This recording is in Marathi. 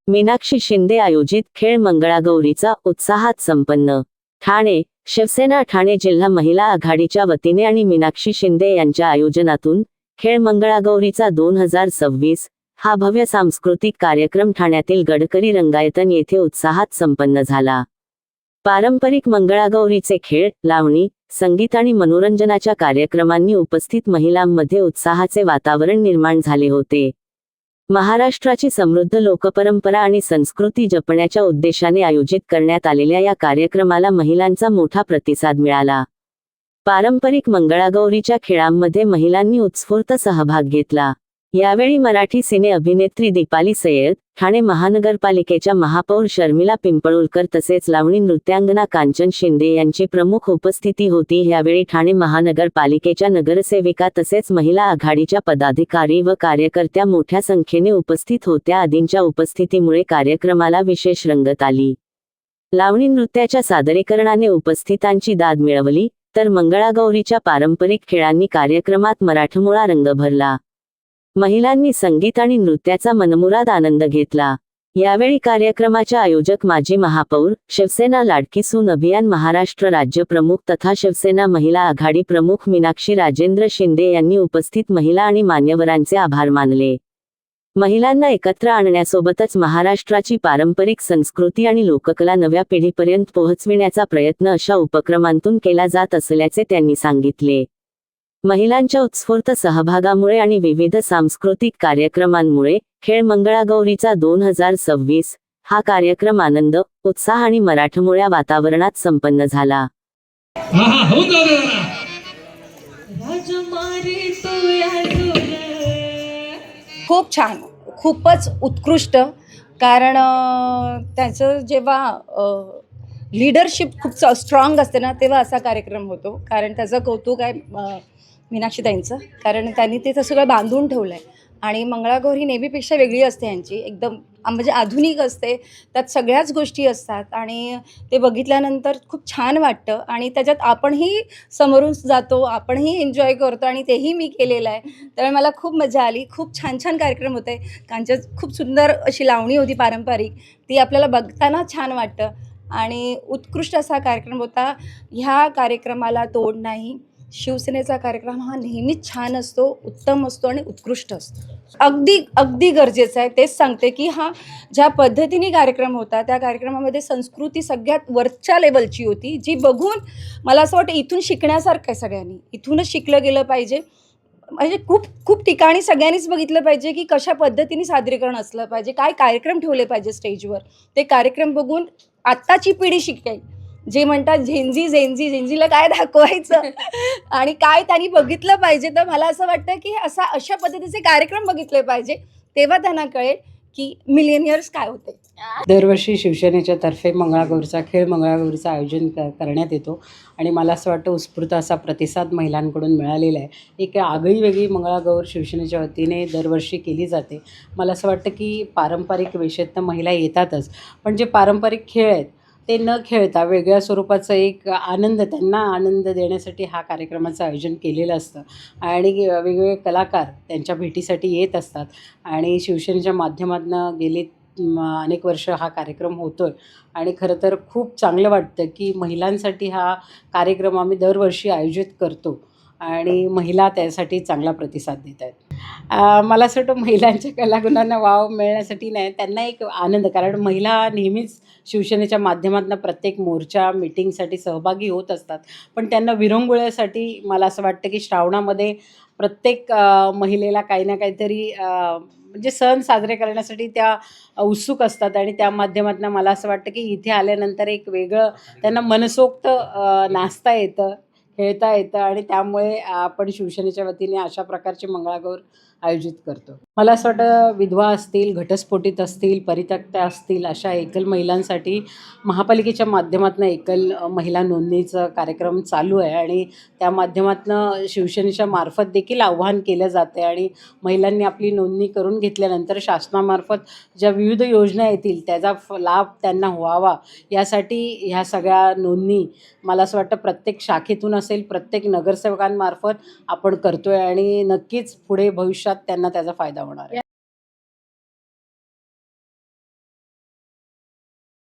मीनाक्षी शिंदे आयोजित खेळ मंगळागौरीचा उत्साहात संपन्न। ठाणे शिवसेना ठाणे जिल्हा महिला आघाडीच्या वतीने आणि मीनाक्षी शिंदे यांच्या आयोजनातून खेळ मंगळागौरीचा 2026 हा भव्य सांस्कृतिक कार्यक्रम ठाण्यातील गडकरी रंगायतन येथे उत्साहात संपन्न झाला। पारंपरिक मंगळागौरीचे खेळ, लावणी, संगीत आणि मनोरंजनाच्या कार्यक्रमांनी उपस्थित महिलांमध्ये उत्साहाचे वातावरण निर्माण झाले होते। महाराष्ट्राची समृद्ध लोकपरंपरा आणि संस्कृती जपण्याच्या उद्देशाने आयोजित करण्यात आलेल्या या कार्यक्रमाला महिलांचा मोठा प्रतिसाद मिळाला। पारंपरिक मंगळागौरीच्या खेळांमध्ये महिलांनी उत्स्फूर्त सहभाग घेतला। यावेळी मराठी सिने अभिनेत्री दीपाली सय्यद, ठाणे महानगरपालिकेच्या महापौर शर्मिला पिंपळुलकर तसेच लावणी नृत्यांगना कांचन शिंदे यांची प्रमुख उपस्थिती होती। यावेळी ठाणे महानगरपालिकेच्या नगरसेविका तसेच महिला आघाडीच्या पदाधिकारी व कार्यकर्त्या मोठ्या संख्येने उपस्थित होत्या। आदींच्या उपस्थितीमुळे कार्यक्रमाला विशेष रंगत आली। लावणी नृत्याच्या सादरीकरणाने उपस्थितांची दाद मिळवली, तर मंगळागौरीच्या पारंपरिक खेळांनी कार्यक्रमात मराठमोळा रंग भरला। महिलांनी संगीत आणि नृत्याचा मनमुराद आनंद घेतला। यावेळी कार्यक्रमाच्या आयोजक माजी महापौर, शिवसेना लाडकी सून अभियान महाराष्ट्र राज्य प्रमुख तथा शिवसेना महिला आघाडी प्रमुख मीनाक्षी राजेंद्र शिंदे यांनी उपस्थित महिला आणि मान्यवरांचे आभार मानले। महिलांना एकत्र आणण्यासोबतच महाराष्ट्राची पारंपरिक संस्कृती आणि लोककला नव्या पिढीपर्यंत पोहोचविण्याचा प्रयत्न अशा उपक्रमांतून केला जात असल्याचे त्यांनी सांगितले। महिलांच्या उत्स्फूर्त सहभागामुळे आणि विविध सांस्कृतिक कार्यक्रमांमुळे खेळ मंगळागौरीचा 2026 हा कार्यक्रम आनंद, उत्साह आणि मराठमोळ्या वातावरणात संपन्न झाला। खूप छान, खूपच उत्कृष्ट। कारण त्याचं जेव्हा लीडरशिप खूप स्ट्रॉंग असते ना, तेव्हा असा कार्यक्रम होतो। कारण त्याचं कौतुक आहे मीनाक्षीताईंचं, कारण त्यांनी ते सगळं बांधून ठेवलं आहे। आणि मंगळागौर ही नेहमीपेक्षा वेगळी असते यांची, एकदम म्हणजे आधुनिक असते, त्यात सगळ्याच गोष्टी असतात आणि ते बघितल्यानंतर खूप छान वाटतं आणि त्याच्यात आपणही समोरून जातो, आपणही एन्जॉय करतो आणि तेही मी केलेलं आहे। त्यामुळे मला खूप मजा आली। खूप छान छान कार्यक्रम होते। कांच्या खूप सुंदर अशी लावणी होती पारंपरिक, ती आपल्याला बघताना छान वाटतं आणि उत्कृष्ट असा कार्यक्रम होता। ह्या कार्यक्रमाला तोड नाही। शिवसेनेचा कार्यक्रम हा नेहमीच छान असतो, उत्तम असतो आणि उत्कृष्ट असतो। अगदी अगदी गरजेचं आहे। तेच सांगते की हा ज्या पद्धतीने कार्यक्रम होता, त्या कार्यक्रमामध्ये संस्कृती सगळ्यात वरच्या लेवलची होती, जी बघून मला असं वाटतं इथून शिकण्यासारखं आहे। सगळ्यांनी इथूनच शिकलं गेलं पाहिजे। म्हणजे खूप खूप ठिकाणी सगळ्यांनीच बघितलं पाहिजे की कशा पद्धतीने सादरीकरण असलं पाहिजे, काय कार्यक्रम ठेवले पाहिजे स्टेजवर। ते कार्यक्रम बघून आत्ताची पिढी शिकेल। जे म्हणतात झेंझीला काय दाखवायचं आणि काय त्यांनी बघितलं पाहिजे। तर मला असं वाटतं की अशा पद्धतीचे कार्यक्रम बघितले पाहिजे, तेव्हा त्यांना कळेल की मिलेनियर्स काय होते। दरवर्षी शिवसेनेच्या तर्फे खेळ मंगळागौरीचं आयोजन करण्यात येतो आणि मला असं वाटतं उत्स्फूर्त असा प्रतिसाद महिलांकडून मिळालेला आहे। एक आगळी वेगळी मंगळागौर शिवसेनेच्या वतीने दरवर्षी केली जाते। मला असं वाटतं की पारंपरिक वेशेत तर महिला येतातच, पण जे पारंपरिक खेळ आहेत ते न खेळता वेगळ्या स्वरूपाचं एक त्यांना आनंद देण्यासाठी हा कार्यक्रमाचं आयोजन केलेलं असतं आणि वेगवेगळे कलाकार त्यांच्या भेटीसाठी येत असतात आणि शिवसेनेच्या माध्यमातून गेले अनेक वर्ष हा कार्यक्रम होतो आहे आणि खरं तर खूप चांगलं वाटतं की महिलांसाठी हा कार्यक्रम आम्ही दरवर्षी आयोजित करतो आणि महिला त्यासाठी चांगला प्रतिसाद देत आहेत। मला असं वाटतं महिलांच्या कलागुणांना वाव मिळण्यासाठी नाही, त्यांना एक आनंद, कारण महिला नेहमीच शिवसेनेच्या माध्यमातून प्रत्येक मोर्चा मीटिंगसाठी सहभागी होत असतात, पण त्यांना विरंगुळ्यासाठी मला असं वाटतं की श्रावणामध्ये प्रत्येक महिलेला काही ना काहीतरी म्हणजे सण साजरे करण्यासाठी त्या उत्सुक असतात आणि त्या माध्यमातून मला असं वाटतं की इथे आल्यानंतर एक वेगळं त्यांना मनसोक्त नाचता येतं, खेळता येतं आणि त्यामुळे आपण शिवसेनेच्या वतीने अशा प्रकारचे मंगळागौर आयोजित करतो। मला असं वाटतं विधवा असतील, घटस्फोटित असतील, परित्यक्त्या असतील अशा एकल महिलांसाठी महापालिकेच्या माध्यमातून एकल महिला नोंदणीचं कार्यक्रम चालू आहे आणि त्या माध्यमातून शिवसेनेच्या मार्फत देखील आव्हान केलं जाते आणि महिलांनी आपली नोंदणी करून घेतल्यानंतर शासनामार्फत ज्या विविध योजना येतील त्याचा लाभ त्यांना व्हावा यासाठी ह्या सगळ्या नोंदणी मला असं वाटतं प्रत्येक शाखेतून असेल, प्रत्येक नगरसेवकांमार्फत आपण करतोय आणि नक्कीच पुढे भविष्यात त्यांना त्याचा फायदा होणार आहे।